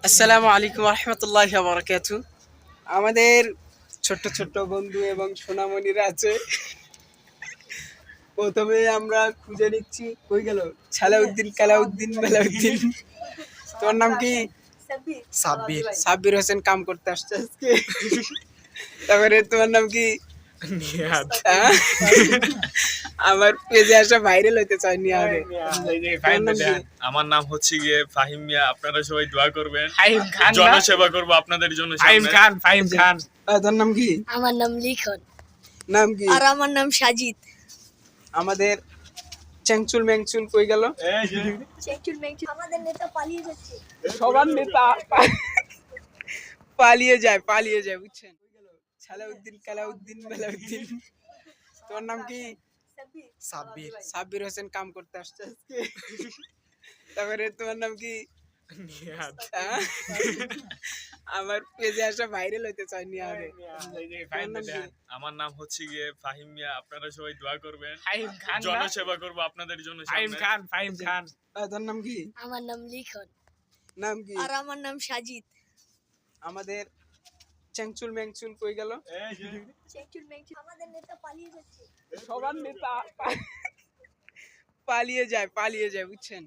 আসসালামু আলাইকুম রহমতুল্লাহ বারাকাতু। আমাদের ছোট্ট ছোট্ট বন্ধু এবং সোনামণিরা আছে। প্রথমে আমরা খুঁজে নিচ্ছি, কই গেল সালাউদ্দিন, কালাউদ্দিন, মেলাউদ্দিন। তোমার নাম কি? সাব্বির। সাব্বির হোসেন কাম করতে আসছে আজকে। তারপরে তোমার নাম কি? নিহাদ। আমার পেজে আসা ভাইরাল হইতে চাই নিহাদে। তোমার নাম কি? আমার নাম হচ্ছে গিয়ে ফাহিম মিয়া। আপনারা সবাই দোয়া করবেন। ফাহিম খান। জনসেবা করব আপনাদের জন্য। ফাহিম খান, ফাহিম খান। তোর নাম কি? আমার নাম লিখন। নাম কি? আর আমার নাম সাজিদ। আমাদের চ্যাংচুল ম্যাংচুল কই গেল? আমাদের নেতা পালিয়ে যাচ্ছে। সবার নেতা পালিয়ে যায় বুঝছেন। সালাউদ্দিন, কালাউদ্দিন, মেলাউদ্দিন। তোমার নাম কি? সাব্বির। সাব্বির হোসেন কাম করতে আসছে আজকে। তারপরে তোমার নাম কি? নিহাদ। আমার পেজে আসা ভাইরাল হইতে চাই নিহাদে। তোমার নাম কি? আমার নাম হচ্ছে গিয়ে ফাহিম মিয়া। আপনারা সবাই দোয়া করবেন। ফাহিম খান। জনসেবা করব আপনাদের জন্য। ফাহিম খান, ফাহিম খান। তোর নাম কি? আমার নাম লিখন। নাম কি? আর আমার নাম সাজিদ। আমাদের চ্যাংচুল ম্যাংচুল কই গেল? আমাদের নেতা পালিয়ে যাচ্ছে। সবার নেতা পালিয়ে যায় বুঝছেন।